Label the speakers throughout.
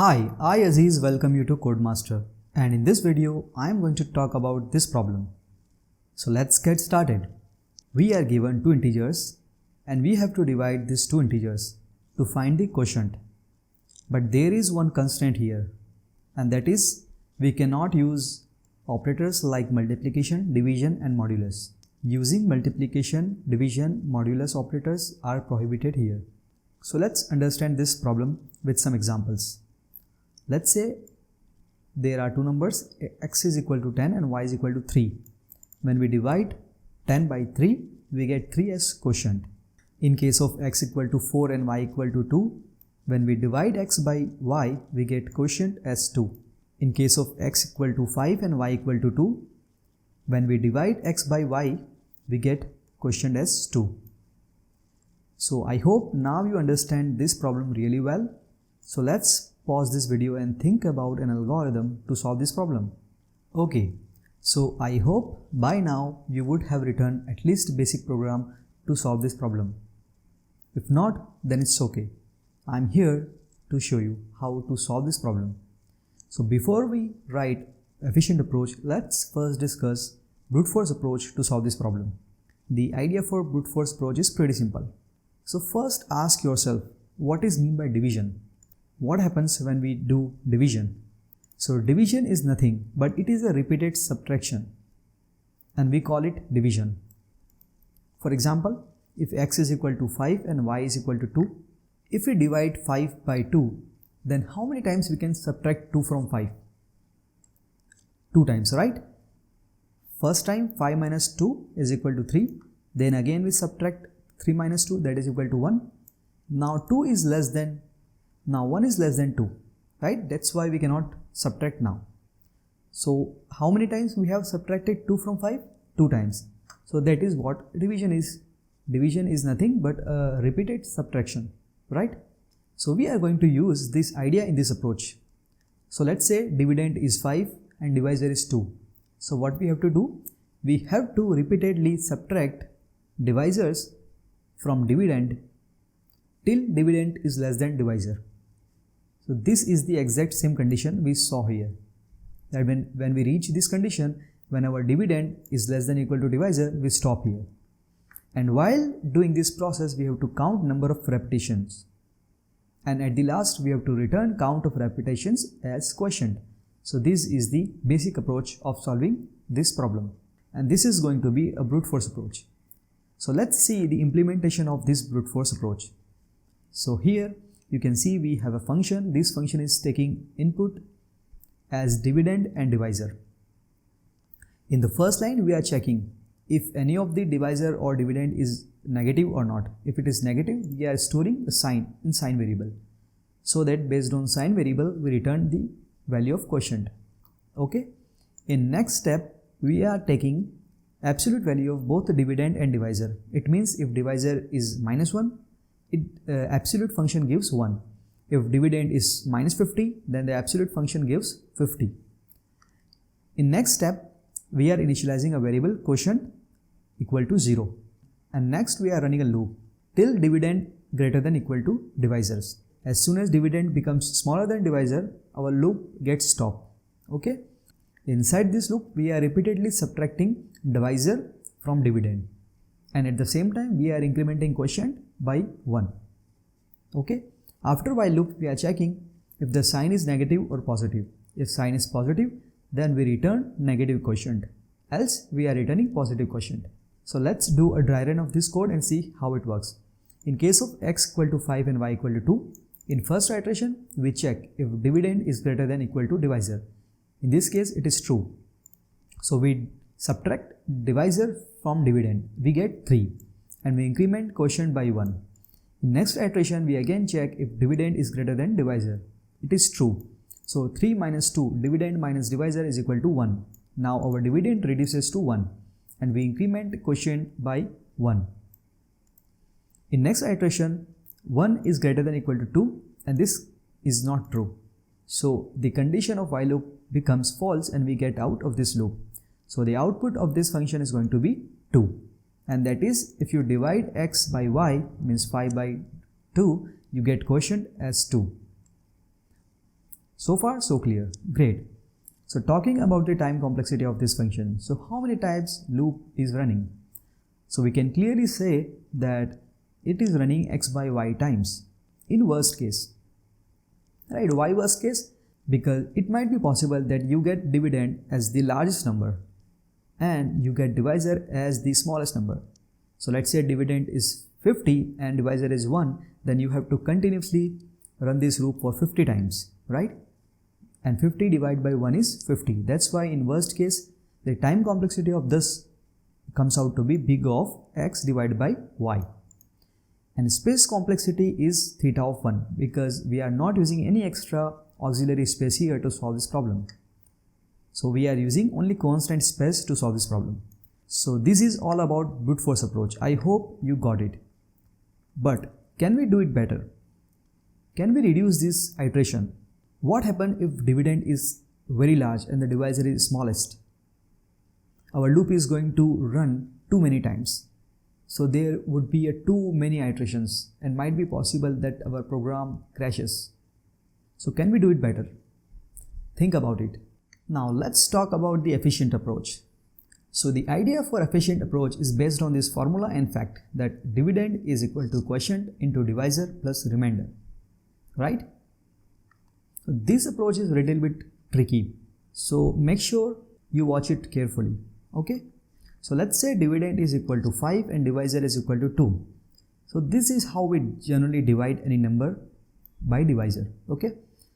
Speaker 1: Hi, I Aziz welcome you to CoedMaster, and in this video I am going to talk about this problem. So let's get started. We are given two integers and we have to divide these two integers to find the quotient. But there is one constraint here, and that is we cannot use operators like multiplication, division and modulus. Using multiplication, division, modulus operators are prohibited here. So let's understand this problem with some examples. Let's say there are two numbers, x is equal to 10 and y is equal to 3. When we divide 10 by 3, we get 3 as quotient. In case of x equal to 4 and y equal to 2, when we divide x by y, we get quotient as 2. In case of x equal to 5 and y equal to 2, when we divide x by y, we get quotient as 2. So I hope now you understand this problem really well. So let's pause this video and think about an algorithm to solve this problem. Okay, so I hope by now you would have written at least basic program to solve this problem. If not, then it's okay. I'm here to show you how to solve this problem. So before we write efficient approach, let's first discuss brute force approach to solve this problem. The idea for brute force approach is pretty simple. So first ask yourself, what is meant by division? What happens when we do division? So division is nothing but it is a repeated subtraction and we call it division. For example, if x is equal to 5 and y is equal to 2, if we divide 5 by 2, then how many times we can subtract 2 from 5? 2 times, right? First time 5 minus 2 is equal to 3. Then again we subtract 3 minus 2, that is equal to 1. Now 1 is less than 2, right? That's why we cannot subtract now. So how many times we have subtracted 2 from 5? 2 times. So that is what division is. Division is nothing but a repeated subtraction, right? So we are going to use this idea in this approach. So let's say dividend is 5 and divisor is 2. So what we have to do? We have to repeatedly subtract divisors from dividend till dividend is less than divisor. So this is the exact same condition we saw here. That when we reach this condition, when our dividend is less than equal to divisor, we stop here. And while doing this process, we have to count number of repetitions. And at the last, we have to return count of repetitions as quotient. So this is the basic approach of solving this problem. And this is going to be a brute force approach. So let's see the implementation of this brute force approach. So here you can see we have a function. This function is taking input as dividend and divisor. In the first line, we are checking if any of the divisor or dividend is negative or not. If it is negative, we are storing the sign in sign variable. So that based on sign variable, we return the value of quotient. Okay. In next step, we are taking absolute value of both the dividend and divisor. It means if divisor is -1, absolute function gives 1. If dividend is -50, then the absolute function gives 50. In next step, we are initializing a variable quotient equal to 0. And next we are running a loop till dividend greater than equal to divisors. As soon as dividend becomes smaller than divisor, our loop gets stopped. Okay. Inside this loop, we are repeatedly subtracting divisor from dividend. And at the same time, we are incrementing quotient by 1. Okay. After while loop, we are checking if the sign is negative or positive. If sign is positive, then we return negative quotient. Else, we are returning positive quotient. So let's do a dry run of this code and see how it works. In case of x equal to 5 and y equal to 2, in first iteration, we check if dividend is greater than equal to divisor. In this case, it is true. So we subtract divisor from dividend. We get 3 and we increment quotient by 1. In next iteration, we again check if dividend is greater than divisor. It is true. So 3 minus 2, dividend minus divisor is equal to 1. Now our dividend reduces to 1 and we increment quotient by 1. In next iteration, 1 is greater than equal to 2 and this is not true. So the condition of while loop becomes false and we get out of this loop. So the output of this function is going to be 2. And that is, if you divide x by y, means 5 by 2, you get quotient as 2. So far so clear, great. So talking about the time complexity of this function, so how many times loop is running? So we can clearly say that it is running x by y times in worst case, right? Why worst case? Because it might be possible that you get dividend as the largest number and you get divisor as the smallest number. So let's say dividend is 50 and divisor is 1, then you have to continuously run this loop for 50 times, right? And 50 divided by 1 is 50. That's why in worst case, the time complexity of this comes out to be big of x divided by y. And space complexity is theta of 1 because we are not using any extra auxiliary space here to solve this problem. So we are using only constant space to solve this problem. So this is all about brute force approach. I hope you got it. But can we do it better? Can we reduce this iteration? What happens if dividend is very large and the divisor is smallest? Our loop is going to run too many times. So there would be too many iterations and might be possible that our program crashes. So can we do it better? Think about it. Now let's talk about the efficient approach. So the idea for efficient approach is based on this formula and fact that dividend is equal to quotient into divisor plus remainder, right? So this approach is a little bit tricky. So make sure you watch it carefully, okay? So let's say dividend is equal to 5 and divisor is equal to 2. So this is how we generally divide any number by divisor, okay?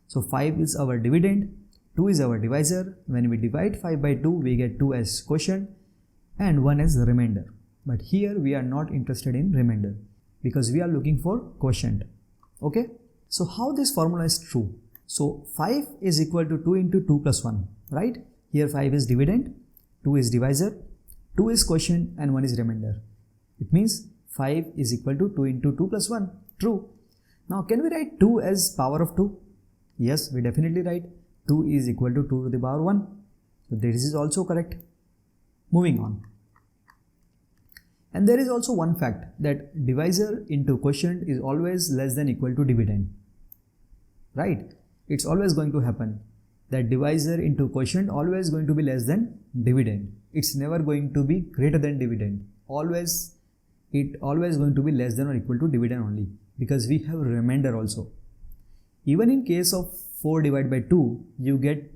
Speaker 1: So 5 is our dividend, 2 is our divisor. When we divide 5 by 2, we get 2 as quotient and 1 as the remainder. But here we are not interested in remainder because we are looking for quotient, okay? So how this formula is true? So 5 is equal to 2 into 2 plus 1, right? Here 5 is dividend, 2 is divisor, 2 is quotient and 1 is remainder. It means 5 is equal to 2 into 2 plus 1, true. Now can we write 2 as power of 2? Yes, we definitely write 2 is equal to 2 to the power 1. So this is also correct. Moving on. And there is also one fact that divisor into quotient is always less than equal to dividend, right? It's always going to happen that divisor into quotient always going to be less than dividend. It's never going to be greater than dividend. It always going to be less than or equal to dividend only because we have remainder also. Even in case of 4 divided by 2, you get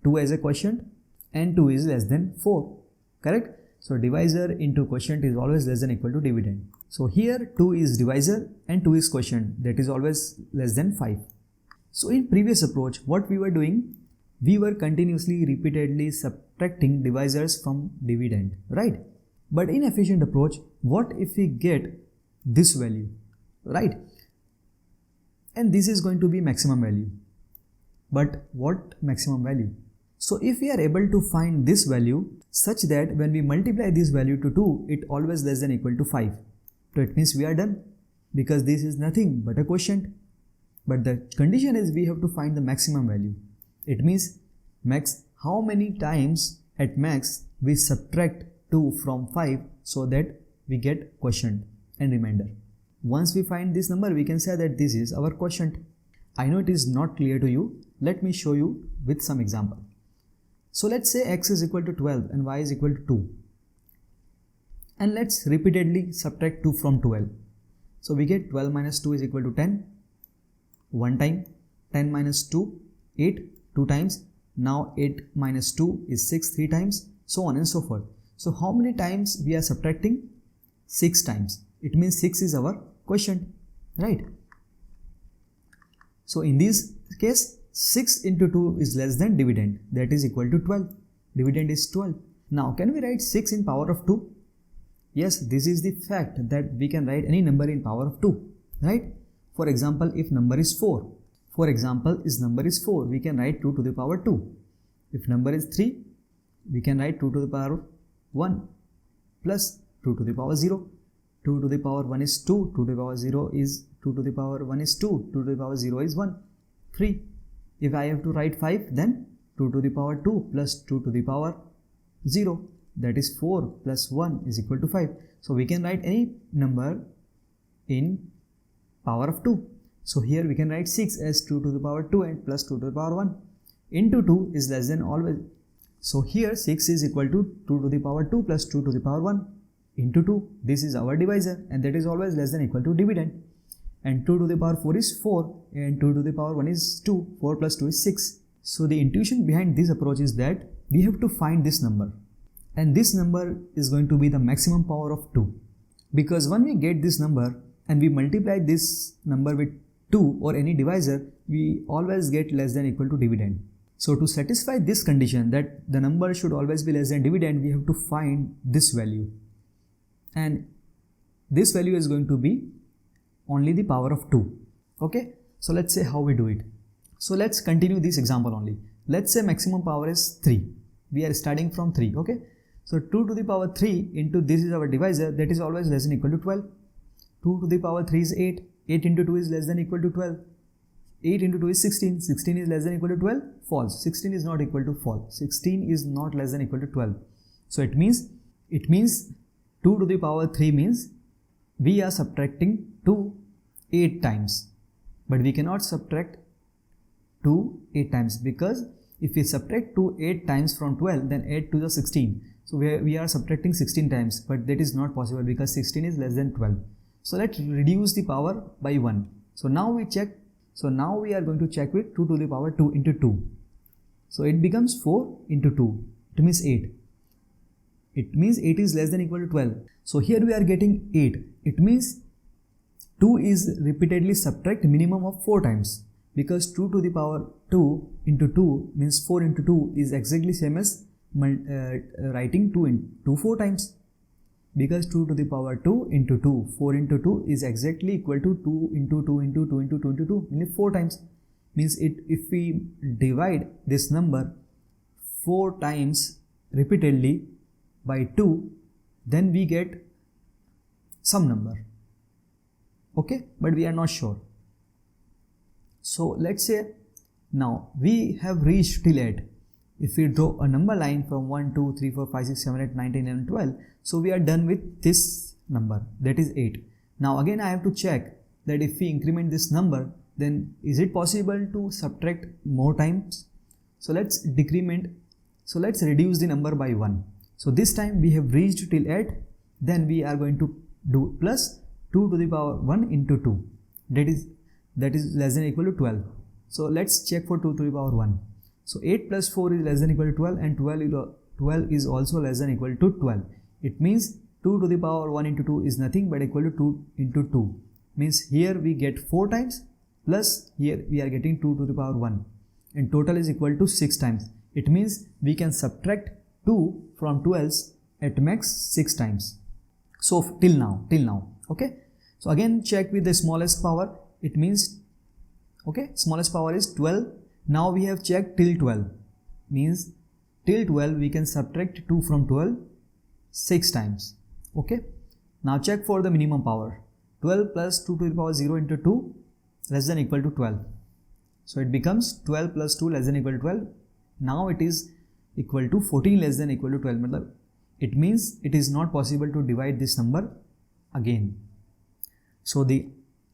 Speaker 1: 2 as a quotient and 2 is less than 4, correct? So divisor into quotient is always less than equal to dividend. So here 2 is divisor and 2 is quotient, that is always less than 5. So in previous approach, what we were doing, we were continuously repeatedly subtracting divisors from dividend, right? But in efficient approach, what if we get this value, right? And this is going to be maximum value. But what maximum value? So if we are able to find this value such that when we multiply this value to 2, it always less than equal to 5. So it means we are done because this is nothing but a quotient. But the condition is we have to find the maximum value. It means max how many times at max we subtract 2 from 5 so that we get quotient and remainder. Once we find this number, we can say that this is our quotient. I know it is not clear to you. Let me show you with some example. So let's say x is equal to 12 and y is equal to 2. And let's repeatedly subtract 2 from 12. So we get 12 minus 2 is equal to 10. One time, 10 minus 2, 8, 2 times. Now 8 minus 2 is 6, 3 times, so on and so forth. So how many times we are subtracting? 6 times. It means 6 is our quotient, right? So in this case, 6 into 2 is less than dividend, that is equal to 12. Dividend is 12. Now can we write 6 in power of 2? Yes, this is the fact that we can write any number in power of 2, right? For example, if number is 4. For example, if number is 4, we can write 2 to the power 2. If number is 3, we can write 2 to the power 1 plus 2 to the power 0. 2 to the power 1 is 2, 2 to the power 0 is 2 to the power 1 is 2, 2 to the power 0 is 1, 3. If I have to write 5, then 2 to the power 2 plus 2 to the power 0, that is 4 plus 1 is equal to 5. So we can write any number in power of 2. So here we can write 6 as 2 to the power 2 and plus 2 to the power 1 into 2 is less than always. So here 6 is equal to 2 to the power 2 plus 2 to the power 1 into 2. This is our divisor and that is always less than equal to dividend. And 2 to the power 4 is 4 and 2 to the power 1 is 2. 4 plus 2 is 6. So the intuition behind this approach is that we have to find this number. And this number is going to be the maximum power of 2. Because when we get this number and we multiply this number with 2 or any divisor, we always get less than equal to dividend. So to satisfy this condition that the number should always be less than dividend, we have to find this value. And this value is going to be only the power of 2. Okay, so let's say how we do it. So let's continue this example only. Let's say maximum power is 3. We are starting from 3. Okay, so 2 to the power 3 into this is our divisor, that is always less than equal to 12. 2 to the power 3 is 8. 8 into 2 is less than equal to 12. 8 into 2 is 16. 16 is less than equal to 12. False. 16 is not equal to false. 16 is not less than equal to 12. So it means 2 to the power 3 means we are subtracting 2 8 times. But we cannot subtract 2 8 times, because if we subtract 2 8 times from 12, then 8 to the 16. So we are subtracting 16 times, but that is not possible because 16 is less than 12. So let's reduce the power by 1. So now we check. So now we are going to check with 2 to the power 2 into 2. So it becomes 4 into 2. It means 8. It means 8 is less than equal to 12. So here we are getting 8. It means 2 is repeatedly subtract minimum of 4 times. Because 2 to the power 2 into 2 means 4 into 2 is exactly same as writing 2 into 4 times. Because 2 to the power 2 into 2, 4 into 2 is exactly equal to 2 into 2 into 2 into 2 into 2, meaning 4 times. Means if we divide this number 4 times repeatedly by 2, then we get some number. Okay, but we are not sure. So let's say now we have reached till 8. If we draw a number line from 1, 2, 3, 4, 5, 6, 7, 8, 9, 10, 11, 12, so we are done with this number, that is 8. Now again I have to check that if we increment this number, then is it possible to subtract more times? So let's decrement. So let's reduce the number by 1. So this time we have reached till 8. Then we are going to do plus 2 to the power 1 into 2. That is less than equal to 12. So let's check for 2 to the power 1. So 8 plus 4 is less than equal to 12 and 12 is also less than equal to 12. It means 2 to the power 1 into 2 is nothing but equal to 2 into 2. Means here we get 4 times plus here we are getting 2 to the power 1 and total is equal to 6 times. It means we can subtract 2 from 12 at max 6 times. So till now. Okay. So again check with the smallest power. It means okay, smallest power is 12. Now we have checked till 12, means till 12 we can subtract 2 from 12 6 times. Okay, now check for the minimum power. 12 plus 2 to the power 0 into 2 less than equal to 12. So it becomes 12 plus 2 less than equal to 12. Now it is equal to 14 less than equal to 12. It means it is not possible to divide this number again. So the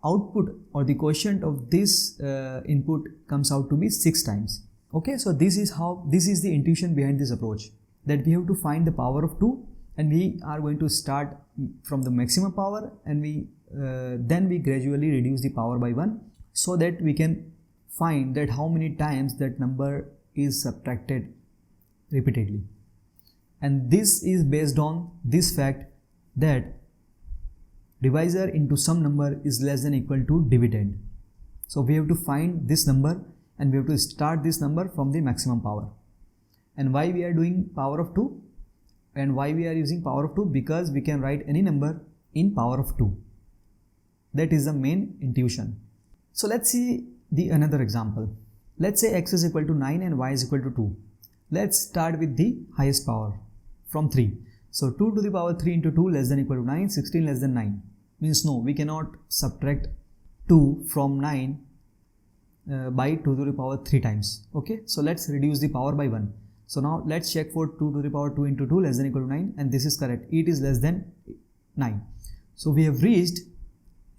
Speaker 1: output or the quotient of this input comes out to be 6 times. Okay, so this is the intuition behind this approach, that we have to find the power of 2 and we are going to start from the maximum power and then we gradually reduce the power by 1 so that we can find that how many times that number is subtracted repeatedly. And this is based on this fact that divisor into some number is less than equal to dividend. So we have to find this number and we have to start this number from the maximum power. And why we are doing power of 2 and why we are using power of 2? Because we can write any number in power of 2. That is the main intuition. So let's see another example. Let's say x is equal to 9 and y is equal to 2. Let's start with the highest power from 3. So 2 to the power 3 into 2 less than equal to 9, 16 less than 9. Means no, we cannot subtract 2 from 9 by 2 to the power 3 times. Okay, so let's reduce the power by 1. So now let's check for 2 to the power 2 into 2 less than equal to 9, and this is correct. It is less than 9. So we have reached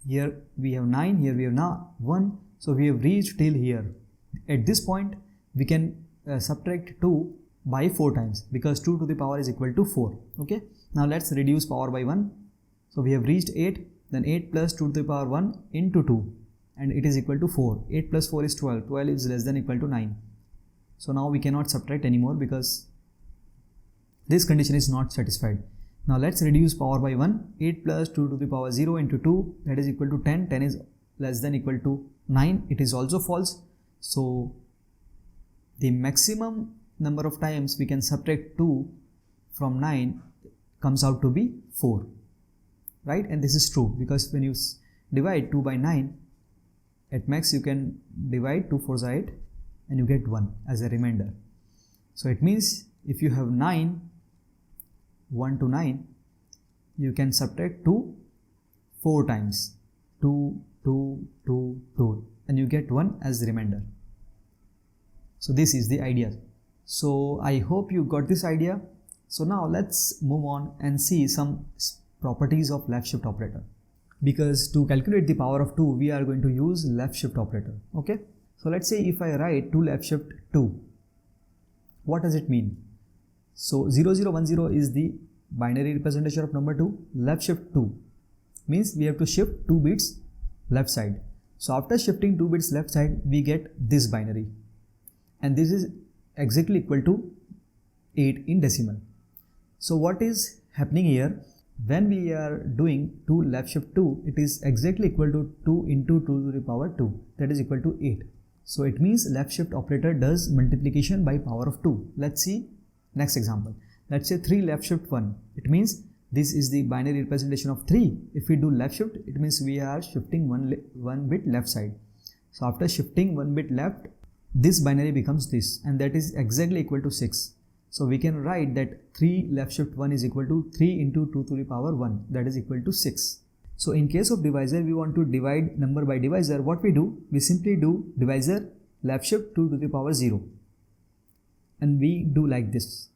Speaker 1: here we have 9, here we have now 1, so we have reached till here. At this point we can subtract 2 by 4 times, because 2 to the power is equal to 4. Okay, now let's reduce power by 1. So we have reached 8, then 8 plus 2 to the power 1 into 2, and it is equal to 4. 8 plus 4 is 12. 12 is less than equal to 9. So now we cannot subtract anymore because this condition is not satisfied. Now let's reduce power by 1. 8 plus 2 to the power 0 into 2, that is equal to 10. 10 is less than equal to 9. It is also false. So the maximum number of times we can subtract 2 from 9 comes out to be 4, right? And this is true because when you divide 2 by 9, at max you can divide 2 4 8 and you get 1 as a remainder. So it means if you have 9, 1 to 9, you can subtract 2 4 times, 2 2 2 2, and you get 1 as the remainder. So this is the idea. So I hope you got this idea. So now let's move on and see some properties of left shift operator, because to calculate the power of 2 we are going to use left shift operator. Okay, so let's say if I write 2 left shift 2, what does it mean? So 0010 is the binary representation of number 2. Left shift 2 means we have to shift 2 bits left side. So after shifting 2 bits left side, we get this binary, and this is exactly equal to 8 in decimal. So what is happening here? When we are doing 2 left shift 2, it is exactly equal to 2 into 2 to the power 2, that is equal to 8. So it means left shift operator does multiplication by power of 2. Let's see next example. Let's say 3 left shift 1. It means this is the binary representation of 3. If we do left shift, it means we are shifting one bit left side. So after shifting 1 bit left, this binary becomes this, and that is exactly equal to 6. So we can write that 3 left shift 1 is equal to 3 into 2 to the power 1, that is equal to 6. So in case of divisor, we want to divide number by divisor. What we do? We simply do divisor left shift 2 to the power 0, and we do like this,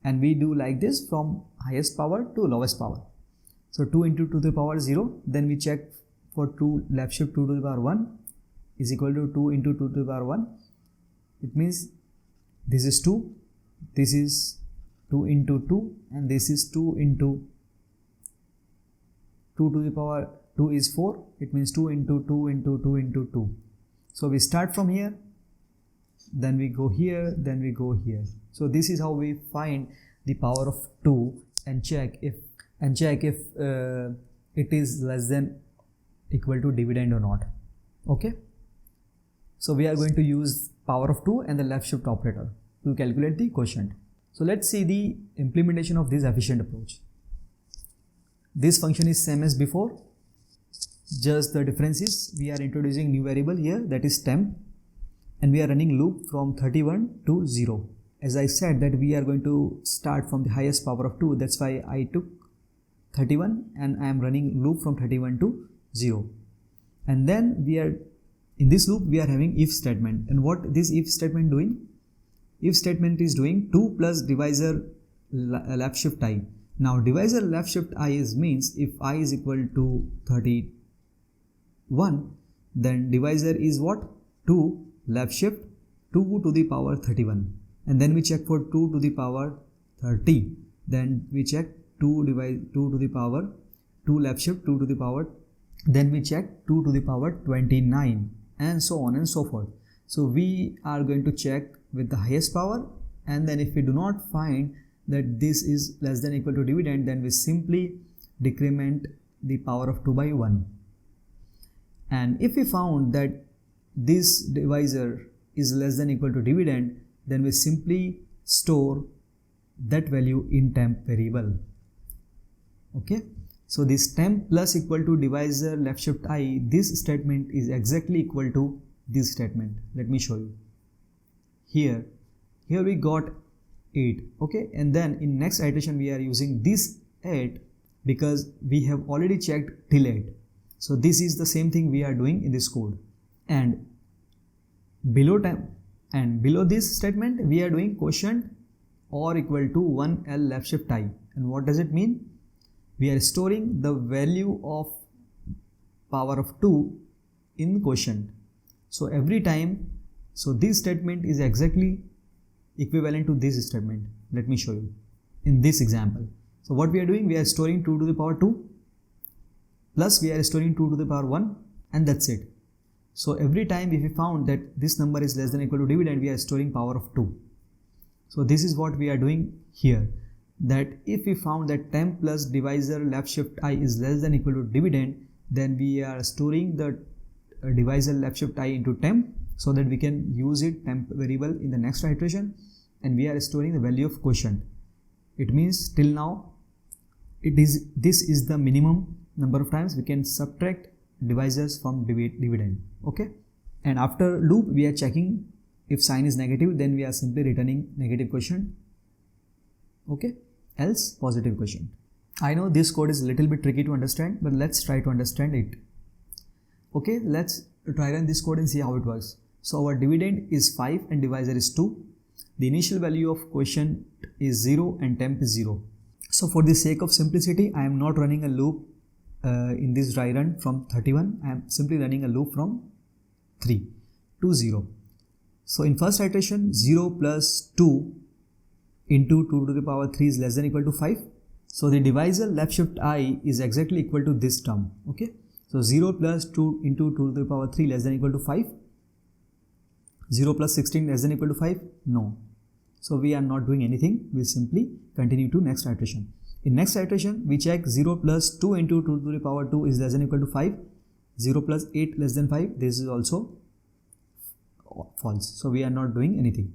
Speaker 1: and we do like this from highest power to lowest power. So 2 into 2 to the power 0, then we check for 2 left shift 2 to the power 1 is equal to 2 into 2 to the power 1. It means this is 2, this is 2 into 2, and this is 2 into 2 to the power 2 is 4. It means 2 into 2 into 2 into 2. So we start from here, then we go here, then we go here. So this is how we find the power of 2 and check if it is less than equal to dividend or not. Okay, so we are going to use power of 2 and the left shift operator to calculate the quotient. So let's see the implementation of this efficient approach. This function is same as before, just the difference is we are introducing new variable here, that is temp, and we are running loop from 31 to 0. As I said that we are going to start from the highest power of 2, that's why I took 31 and I am running loop from 31 to 0. And then we are in this loop we are having if statement, and what this if statement doing? If statement is doing 2 plus divisor left shift I. Now divisor left shift I is means if I is equal to 31, then divisor is what? 2 left shift 2 to the power 31, and then we check for 2 to the power 30, then we check 2 to the power 2 left shift 2 to the power, then we check 2 to the power 29, and so on and so forth. So we are going to check with the highest power, and then if we do not find that this is less than equal to dividend, then we simply decrement the power of 2 by 1. And if we found that this divisor is less than equal to dividend, then we simply store that value in temp variable. Okay, so this temp plus equal to divisor left shift I, this statement is exactly equal to this statement. Let me show you. Here we got 8. Okay, and then in next iteration we are using this 8 because we have already checked till 8. So this is the same thing we are doing in this code, and below this statement we are doing quotient or equal to 1L left shift I. And what does it mean? We are storing the value of power of 2 in quotient. So every time, so this statement is exactly equivalent to this statement. Let me show you in this example. So what we are doing, we are storing 2 to the power 2 plus we are storing 2 to the power 1, and that's it. So every time if we found that this number is less than or equal to dividend, we are storing power of 2. So this is what we are doing here, that if we found that temp plus divisor left shift I is less than or equal to dividend, then we are storing the divisor left shift I into temp so that we can use it temp variable in the next iteration, and we are storing the value of quotient. It means till now this is the minimum number of times we can subtract divisors from dividend. Okay, and after loop we are checking if sign is negative, then we are simply returning negative quotient. Okay, else positive quotient. I know this code is a little bit tricky to understand, but let's try to understand it. Okay, let's try run this code and see how it works. So our dividend is 5 and divisor is 2. The initial value of quotient is 0 and temp is 0. So for the sake of simplicity, I am not running a loop in this dry run from 31. I am simply running a loop from 3 to 0. So in first iteration, 0 plus 2 into 2 to the power 3 is less than or equal to 5. So the divisor left shift I is exactly equal to this term. Okay, so 0 plus 2 into 2 to the power 3 less than or equal to 5. 0 plus 16 less than or equal to 5? No. So we are not doing anything. We simply continue to next iteration. In next iteration, we check 0 plus 2 into 2 to the power 2 is less than or equal to 5. 0 plus 8 less than 5. This is also false. So we are not doing anything.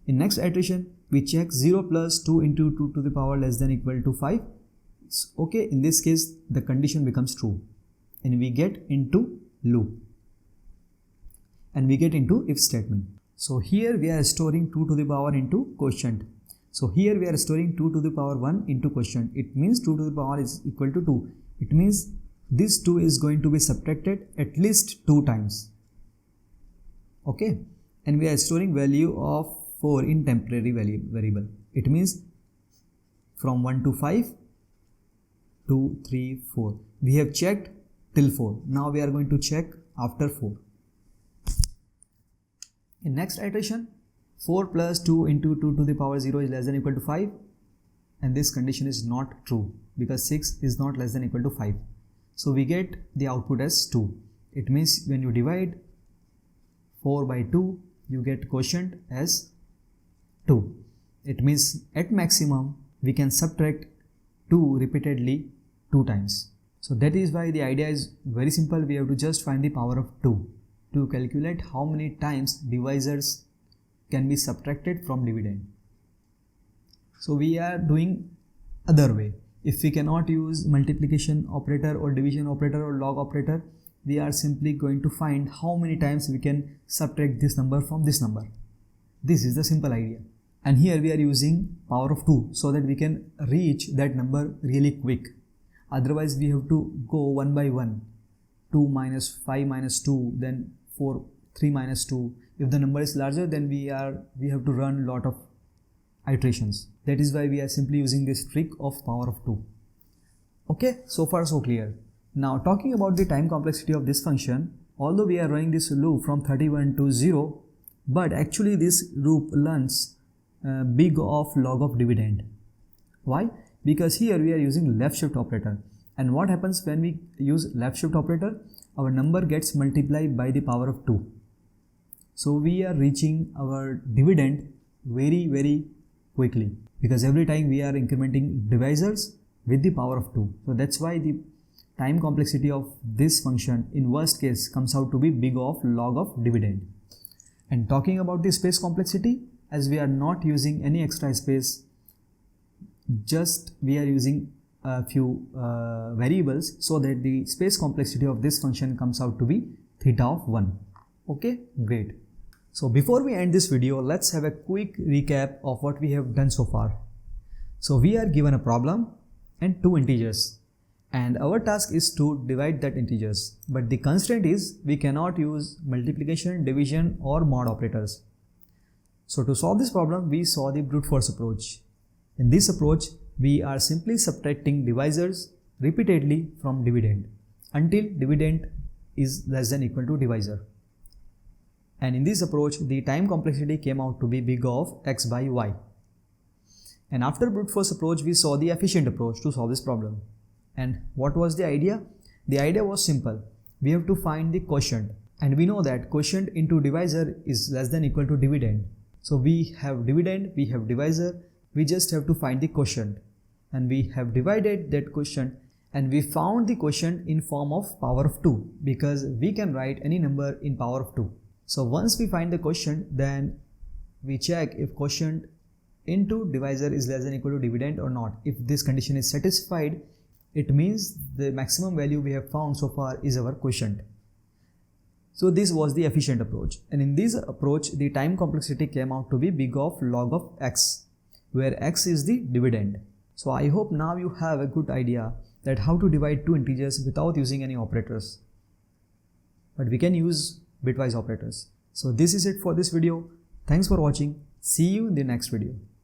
Speaker 1: In next iteration, we check 0 plus 2 into 2 to the power less than or equal to 5. Okay, in this case, the condition becomes true. And we get into loop. And we get into if statement. So here we are storing 2 to the power into quotient. So here we are storing 2 to the power 1 into quotient. It means 2 to the power is equal to 2. It means this 2 is going to be subtracted at least 2 times. Okay. And we are storing value of 4 in temporary variable. It means from 1 to 5, 2, 3, 4. We have checked till 4. Now we are going to check after 4. In next iteration, 4 plus 2 into 2 to the power 0 is less than or equal to 5, and this condition is not true because 6 is not less than or equal to 5. So we get the output as 2. It means when you divide 4 by 2, you get quotient as 2. It means at maximum we can subtract 2 repeatedly 2 times. So that is why the idea is very simple. We have to just find the power of 2 to calculate how many times divisors can be subtracted from dividend. So we are doing other way. If we cannot use multiplication operator or division operator or log operator, we are simply going to find how many times we can subtract this number from this number. This is the simple idea. And here we are using power of 2 so that we can reach that number really quick. Otherwise we have to go one by one. 2 minus 5 minus 2, then 4, 3 minus 2. If the number is larger, then we have to run lot of iterations. That is why we are simply using this trick of power of 2. Okay, so far so clear. Now talking about the time complexity of this function, although we are running this loop from 31 to 0, but actually this loop learns big of log of dividend. Why? Because here we are using left shift operator. And what happens when we use left shift operator? Our number gets multiplied by the power of 2. So we are reaching our dividend very quickly, because every time we are incrementing divisors with the power of 2. So that's why the time complexity of this function in worst case comes out to be big of log of dividend. And talking about the space complexity, as we are not using any extra space, just we are using a few variables, so that the space complexity of this function comes out to be theta of 1. Okay, great. So before we end this video, let's have a quick recap of what we have done so far. So we are given a problem and 2 integers, and our task is to divide that integers, but the constraint is we cannot use multiplication, division or mod operators. So to solve this problem, we saw the brute force approach. In this approach, we are simply subtracting divisors repeatedly from dividend until dividend is less than equal to divisor. And in this approach, the time complexity came out to be big of x by y. And after brute force approach, we saw the efficient approach to solve this problem. And what was the idea? The idea was simple. We have to find the quotient. And we know that quotient into divisor is less than equal to dividend. So we have dividend, we have divisor, we just have to find the quotient. And we have divided that quotient and we found the quotient in form of power of 2 because we can write any number in power of 2. So once we find the quotient, then we check if quotient into divisor is less than equal to dividend or not. If this condition is satisfied, it means the maximum value we have found so far is our quotient. So this was the efficient approach, and in this approach the time complexity came out to be big of log of x, where x is the dividend. So I hope now you have a good idea that how to divide two integers without using any operators. But we can use bitwise operators. So this is it for this video. Thanks for watching. See you in the next video.